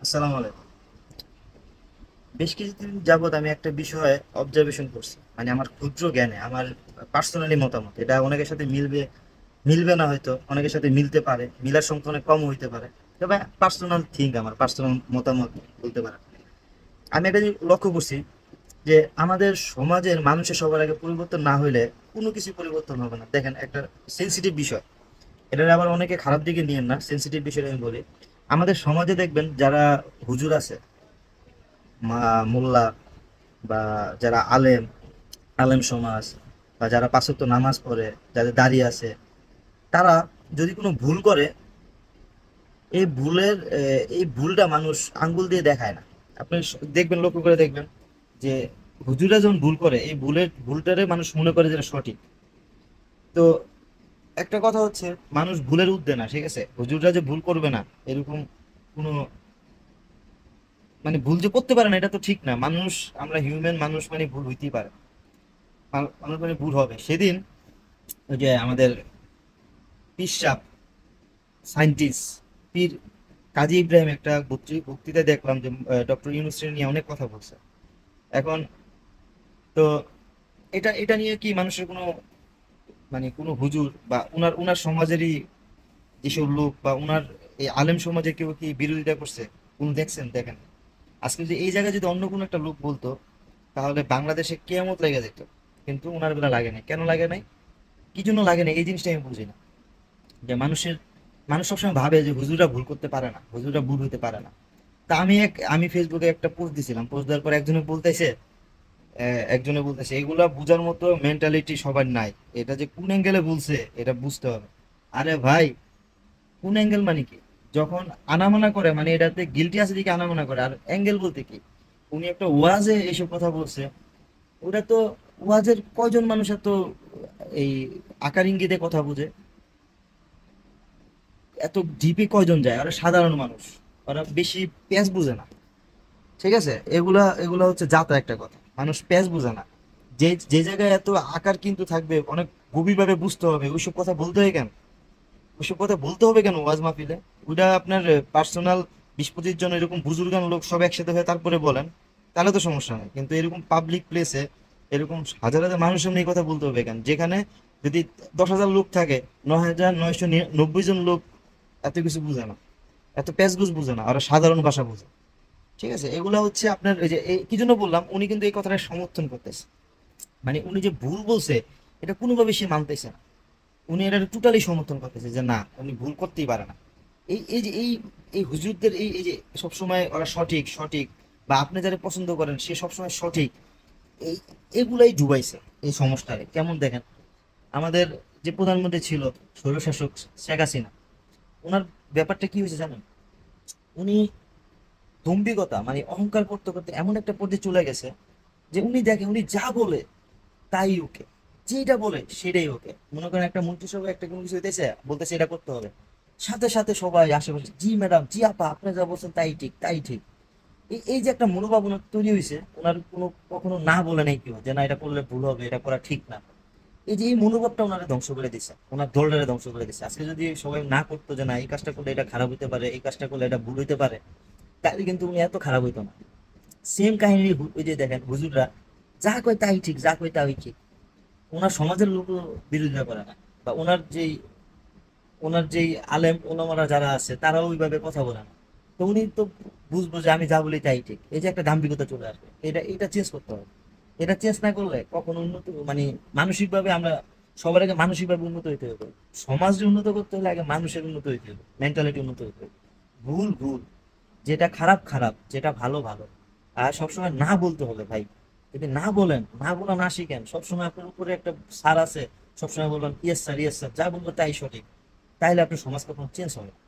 আসসালামু আলাইকুম। বেশ কিছুদিন যাবত আমি একটা বিষয়ে অবজারভেশন করছি, মানে আমার ক্ষুদ্র জ্ঞানে, আমার পার্সোনালি মতামত, এটা অনেকের সাথে মিলবে মিলবে না, হয়তো অনেকের সাথে মিলতে পারে, মিলার সংখ্যা অনেক কম হইতে পারে, তবে পার্সোনাল থিঙ্ক, আমার পার্সোনাল মতামত বলতে পারে। আমি একটা জিনিস লক্ষ্য করছি যে আমাদের সমাজের মানুষের সবার আগে পরিবর্তন না হইলে কোনো কিছু পরিবর্তন হবে না। দেখেন, একটা সেন্সিটিভ বিষয়, এটা আবার অনেকে খারাপ দিকে নিয়েন না, সেন্সিটিভ বিষয়টা আমি বলি। আমাদের সমাজে দেখবেন যারা হুজুর আছে, মোল্লা, বা যারা আলেম, আলেম সমাজ, বা যারা পাঁচ ওয়াক্ত নামাজ পড়ে, যাদের দাঁড়িয়ে আছে, তারা যদি কোনো ভুল করে, এই ভুলটা মানুষ আঙ্গুল দিয়ে দেখায় না। আপনি দেখবেন, লক্ষ্য করে দেখবেন যে হুজুরা যখন ভুল করে, এই ভুলটারে মানুষ মনে করে যেটা সঠিক। তো একটা কথা হচ্ছে, মানুষ ভুলের ঊর্ধ্বে না, ঠিক আছে? হুজুররা যে ভুল করবে না এরকম কোনো, মানে ভুল যে করতে পারে না এটা তো ঠিক না। মানুষ, আমরা হিউম্যান, মানুষ মানে ভুল হইতেই পারে, মানুষ মানে ভুল হবে। সেদিন ওই যে আমাদের পিসাব সায়েন্টিস্ট পীর কাজী ইব্রাহিম একটা বক্তৃতা দেখলাম যে ডক্টর ইউনূস নিয়ে অনেক কথা বলছে। এখন তো এটা এটা নিয়ে কি মানুষের কোনো, মানে কোনো হুজুর বা উনার উনার সমাজেরই যেসব লোক বা উনার এই আলেম সমাজে কেউ কি বিরোধিতা করছে? কোন দেখছেন? দেখেন, আজকে যদি এই জায়গায় যদি অন্য কোনো একটা লোক বলতো, তাহলে বাংলাদেশে কেয়ামত লেগে যেত। কিন্তু উনার বেলা লাগে নাই। কেন লাগে নাই? কি জন্য লাগে না, এই জিনিসটা আমি বুঝি না। যে মানুষ সবসময় ভাবে যে হুজুররা ভুল করতে পারে না, হুজুররা ভুল হতে পারে না। তা আমি ফেসবুকে একটা পোস্ট দিছিলাম, পোস্ট দেওয়ার পর একজনে বলতেছে এগুলা বুঝার মতো মেন্টালিটি সবার নাই। এটা যে কোন অ্যাঙ্গেলে বলছে এটা বুঝতে হবে। আরে ভাই, কোন অ্যাঙ্গেল মানে কি? যখন আনামানা করে, মানে এটাতে গিলটি আছে দিকে আনামানা করে, আর অ্যাঙ্গেল বলতে কি? উনি একটা ওয়াজে এইসব কথা বলছে। ওটা তো ওয়াজের কয়জন মানুষের তো এই আকার ইঙ্গিতে কথা বুঝে? এত ডিপে কয়জন যায়? ওরা সাধারণ মানুষ, ওরা বেশি প্যাঁচ বুঝে না। ঠিক আছে, এগুলা এগুলা হচ্ছে জাতা একটা কথা, মানুষ প্যাঁচ বুঝে না। যে যে জায়গায় এত আকার কিন্তু থাকবে, অনেক গভীরভাবে বুঝতে হবে, ওইসব কথা বলতে হয় কেন? ওইসব কথা বলতে হবে কেন ওয়াজ মাহফিলে? ওইটা আপনার পার্সোনাল 20-25 জন এরকম বুজুর্গান লোক সব একসাথে হয়ে তারপরে বলেন, তাহলে তো সমস্যা নেই। কিন্তু এরকম পাবলিক প্লেসে এরকম হাজার হাজার মানুষের সামনে এই কথা বলতে হবে কেন? যেখানে যদি 10,000 লোক থাকে, 9,990 জন লোক এত কিছু বুঝে না, এত প্যাচগুজ বুঝে না, ওরা সাধারণ ভাষা বুঝে। ঠিক আছে, এগুলা হচ্ছে আপনার ওই যে কি জন্য বললাম, উনি কিন্তু এই কথাটা সমর্থন করতেছে। মানে উনি যে ভুল বলছে এটা কোনোভাবে সে মানতেছে না, উনি এটা টোটালি সমর্থন করতেছে যে না, উনি ভুল করতেই পারে না। এই এই যে এই হুজুরদের এই যে সবসময় ওরা সঠিক সঠিক, বা আপনি যারা পছন্দ করেন সে সবসময় সঠিক, এই এগুলাই ডুবাইছে এই সমস্যারে। কেমন দেখেন, আমাদের যে প্রধানমন্ত্রী ছিল, স্বৈরশাসক শেখ হাসিনা, ওনার ব্যাপারটা কি হয়েছে জানেন? উনি দম্ভিকতা, মানে অহংকার করতে করতে এমন একটা পর্যায়ে চলে গেছে যে উনি দেখে, উনি যা বলে তাই ওকে, যেটা বলে সেটাই ওকে। মনে করেন একটা মন্ত্রিসভা একটা কোনো কিছু হইতেছে, বলতেছে এটা করতে হবে, সাথে সাথে সবাই আশেপাশে জি ম্যাডাম, জি আপা, আপনি যা বলছেন তাই ঠিক, তাই ঠিক। এই যে একটা মনোভাব ওনার তৈরি হয়েছে, ওনার কোনো কখনো না বলে নাই কেউ যে না এটা করলে ভুল হবে, এটা করা ঠিক না। এই যে এই মনোভাবটা ওনারা ধ্বংস করে দিচ্ছে, ওনার দলটারে ধ্বংস করে দিচ্ছে। আজকে যদি সবাই না করতো যে না এই কাজটা করলে এটা খারাপ হইতে পারে, এই কাজটা করলে এটা ভুল হইতে পারে, তাহলে কিন্তু উনি এত খারাপ হইতো না। সেম কাহিনী ওই যে দেখেন হুজুররা যা কয় তাই ঠিক, যা কয় তাই ঠিক। ওনার সমাজের লোক বিরোধিতা করে না, বা ওনার যেই আলেম ওলামারা যারা আছে তারাও ওইভাবে কথা বলে না। তো উনি তো বুঝবো যে আমি যা বলি তাই ঠিক, এই যে একটা দাম্ভিকতা চলে আসবে, এটা চেঞ্জ করতে হবে। এটা চেঞ্জ না করলে কখনো উন্নত, মানে মানসিকভাবে আমরা, সবার আগে মানসিকভাবে উন্নত হইতে হবে। সমাজ উন্নত করতে হলে আগে মানুষের উন্নত হইতে হবে, মেন্টালিটি উন্নত হইতে হবে। ভুল ভুল, যেটা খারাপ খারাপ, যেটা ভালো ভালো। আর সবসময় না বলতে হবে ভাই। যদি না বলেন, না বলা না শিখেন, সবসময় আপনার উপরে একটা স্যার আছে, সবসময় বলবেন ইয়েস স্যার, ইয়েস স্যার, যা বলবো তাই সঠিক, তাইলে আপনার সমাজ কখনো চেঞ্জ হবে না।